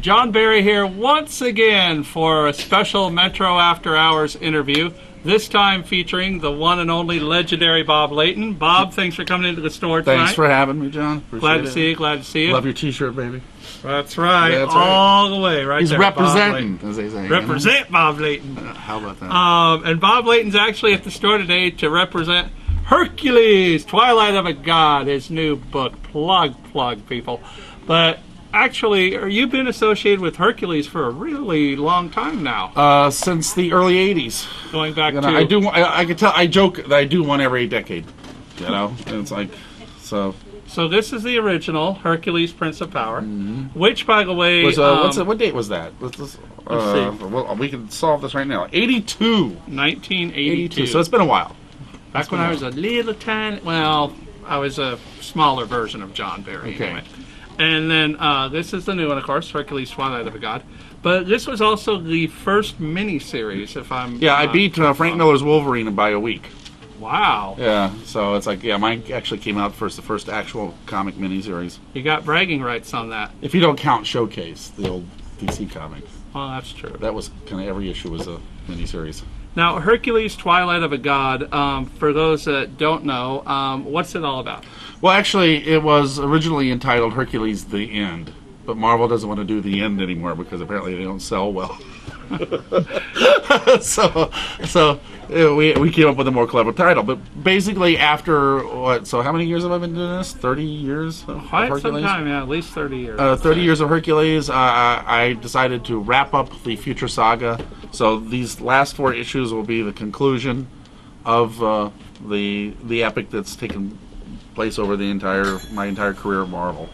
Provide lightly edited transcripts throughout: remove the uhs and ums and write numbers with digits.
John Barry here once again for a special Metro After Hours interview, this time featuring the one and only legendary Bob Layton. Bob, thanks for coming into the store tonight. Thanks for having me, John. Glad to see you, glad to see you. Love your t-shirt, baby. That's right, That's all the way, right He's there. representing, as they say. Represent Bob Layton. How about that? And Bob Layton's actually at the store today to represent Hercules, Twilight of a God, his new book. Plug, people. But actually, you've been associated with Hercules for a really long time now. Since the early '80s. Going back to I can tell. I joke that I do one every decade. You know, and it's like so. So this is the original Hercules, Prince of Power, which, by the way, what date was that? Let's see. Well, we can solve this right now. 1982. So it's been a while. Back when I was a little tiny. Well, I was a smaller version of John Barry. Okay. Anyway. And then this is the new one, of course, Hercules, Twilight of a God. But this was also the first miniseries, if I'm... Yeah, I beat Frank Miller's Wolverine by a week. Wow. Yeah, so it's like, yeah, mine actually came out first, the first actual comic miniseries. You got bragging rights on that. If you don't count Showcase, the old DC comic. Well, that's true. That was kind of every issue was a miniseries. Now, Hercules, Twilight of a God, for those that don't know, what's it all about? Well, actually, it was originally entitled Hercules The End, but Marvel doesn't want to do The End anymore because apparently they don't sell well. so we came up with a more clever title. But basically, after what? So how many years have I been doing this? 30 years. Quite some time, yeah, at least 30 years. 30 years of Hercules. I decided to wrap up the future saga. So these last 4 issues will be the conclusion of the epic that's taken place over my entire career at Marvel.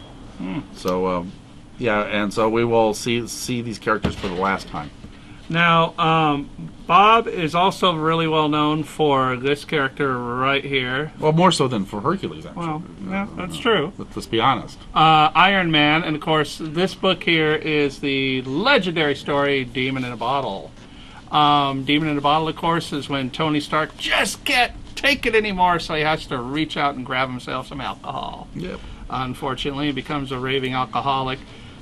So yeah, and so we will see these characters for the last time. Now, Bob is also really well known for this character right here. Well, more so than for Hercules, actually. Well, yeah, that's true. Let's be honest. Iron Man, and of course, this book here is the legendary story, Demon in a Bottle. Demon in a Bottle, of course, is when Tony Stark just can't take it anymore, so he has to reach out and grab himself some alcohol. Yep. Unfortunately, he becomes a raving alcoholic.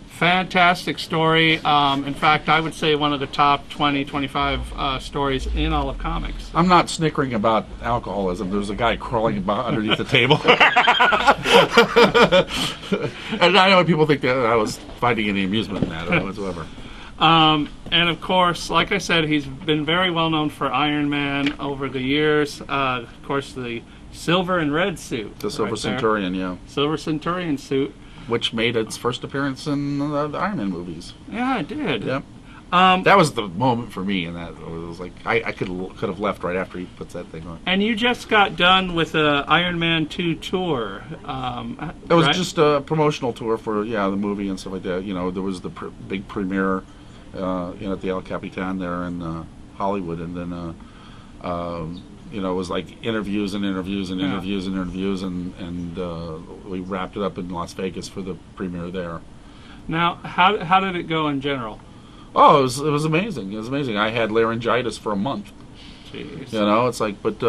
Fantastic story. In fact, I would say one of the top 20, 25 stories in all of comics. I'm not snickering about alcoholism. There's a guy crawling underneath the table. And I know people think that I was finding any amusement in that or whatsoever. And of course, like I said, he's been very well known for Iron Man over the years. Of course, the silver and red suit. The Silver Centurion, yeah. Silver Centurion suit. Which made its first appearance in the Iron Man movies. Yeah, it did. Yep. That was the moment for me, and that it was like I could have left right after he puts that thing on. And you just got done with the Iron Man 2 tour. It was just a promotional tour for the movie and stuff like that. You know, there was the big premiere, at the El Capitan there in Hollywood, and then it was like interviews, and we wrapped it up in Las Vegas for the premiere there. Now, how did it go in general? Oh, it was amazing. It was amazing. I had laryngitis for a month. Jeez. You know, it's like, but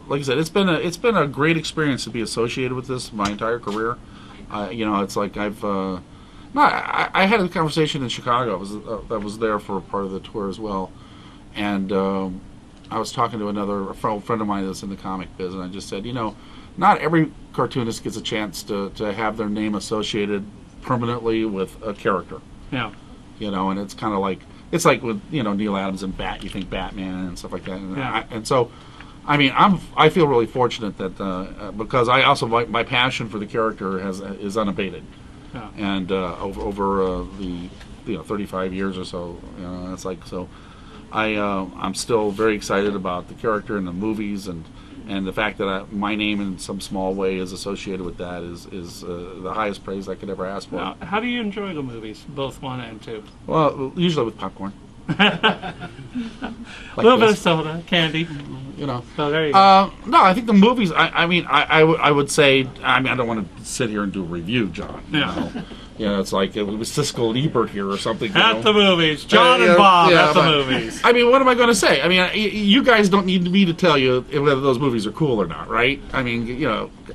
like I said, it's been a great experience to be associated with this my entire career. It's like I had a conversation in Chicago. I was there for a part of the tour as well, and I was talking to a friend of mine that's in the comic biz, and I just said, not every cartoonist gets a chance to have their name associated permanently with a character. Yeah. And it's kind of like, it's like with, Neil Adams and you think Batman and stuff like that. And, and so, I mean, I feel really fortunate that, because I also, my passion for the character is unabated. Yeah. And over the 35 years or so, it's like, so I'm still very excited about the character and the movies, and the fact that my name in some small way is associated with that is the highest praise I could ever ask for. Now, how do you enjoy the movies, both 1 and 2? Well, usually with popcorn. A little bit of soda, candy. So there you go. No, I think the movies. I would say. I don't want to sit here and do a review, John. It's like it was Siskel and Ebert here or something. At the movies, John and Bob at the movies. What am I going to say? You guys don't need me to tell you whether those movies are cool or not, right?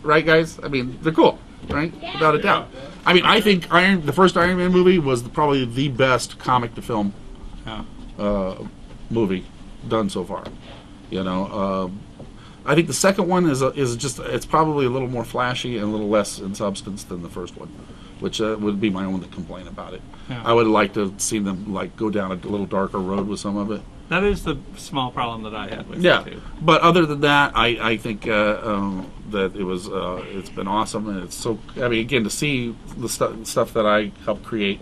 Right, guys? They're cool, right? Without a doubt. I mean, I think the first Iron Man movie was probably the best comic to film movie done so far. You know, I think the second one is just it's probably a little more flashy and a little less in substance than the first one, which would be my only complaint about it. Yeah. I would like to see them like go down a little darker road with some of it. That is the small problem that I had with Yeah, it too. but other than that, I think that it was it's been awesome, and it's so. I mean, again, to see the stuff that I helped create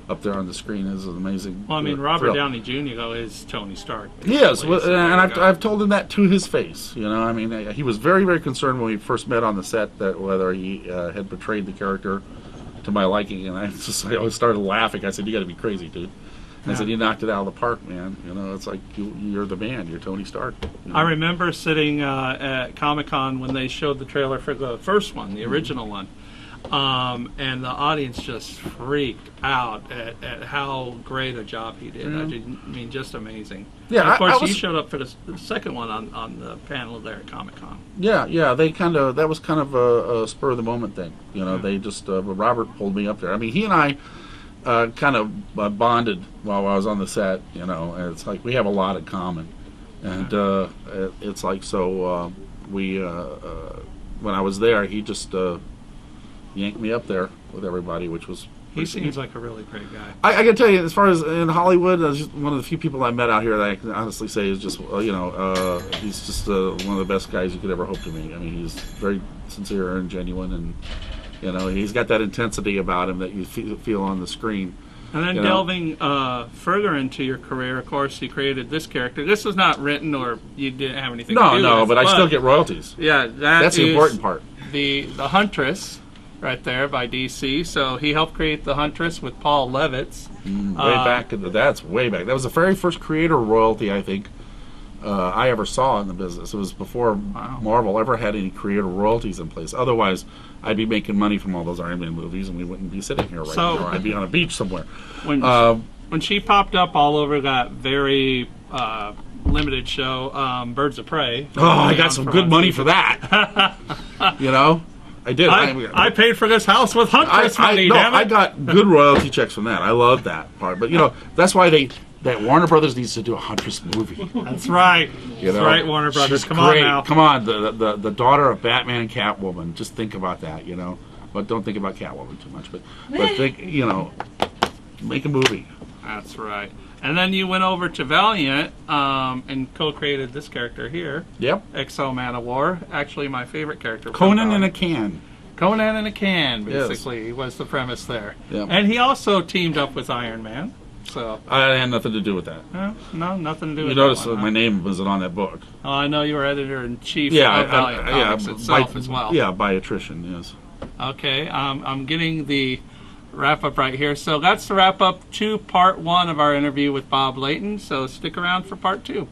up there on the screen is an amazing. Well, I mean, Robert Downey Jr. is Tony Stark. Yes, and I've told him that to his face. You know, I mean, he was very, very concerned when we first met on the set that whether he had portrayed the character to my liking, and I started laughing. I said, "You got to be crazy, dude." And I said, "You knocked it out of the park, man. You know, it's like you're the man. You're Tony Stark." You know? I remember sitting at Comic-Con when they showed the trailer for the first one, the original one, and the audience just freaked out at how great a job he did. I mean, just amazing. Yeah, and of course, you showed up for the second one on the panel there at Comic-Con. Yeah. They that was kind of a spur of the moment thing. You know, they just Robert pulled me up there. I mean, he and I. Kind of bonded while I was on the set, you know, and it's like we have a lot in common, and it's like so we when I was there, he just yanked me up there with everybody, which was. He seems like a really great guy. I can tell you, as far as in Hollywood, just one of the few people I met out here that I can honestly say is just he's just one of the best guys you could ever hope to meet. I mean, he's very sincere and genuine, and. You know, he's got that intensity about him that you feel on the screen. And then delving further into your career, of course, you created this character. This was not written or you didn't have anything to do with it. No, but I still get royalties. Yeah, that's the important part. The Huntress, right there, by DC. So he helped create the Huntress with Paul Levitz. That's way back. That was the very first creator royalty, I think, I ever saw in the business. It was before Marvel ever had any creator royalties in place. Otherwise, I'd be making money from all those Iron Man movies, and we wouldn't be sitting here right now. I'd be on a beach somewhere. When she popped up all over that very limited show, Birds of Prey. Oh, I got some good money for that. You know, I did. I paid for this house with Huntress money. Damn it. I got good royalty checks from that. I love that part. But you know, that's why that Warner Brothers needs to do a Huntress movie. That's right. That's right, Warner Brothers. Come on now. Come on, the daughter of Batman and Catwoman. Just think about that, you know. But don't think about Catwoman too much. But think, you know, make a movie. That's right. And then you went over to Valiant and co-created this character here. Yep. Exo Man of War. Actually, my favorite character. Conan in a can. Conan in a can, basically, was the premise there. Yep. And he also teamed up with Iron Man. So I had nothing to do with that. No, nothing to do with that. You notice that my name wasn't on that book. Oh, I know you were editor-in-chief of Valiant Comics itself as well. Yeah, by attrition, yes. Okay, I'm getting the wrap-up right here. So that's the wrap-up to part one of our interview with Bob Layton. So stick around for part two.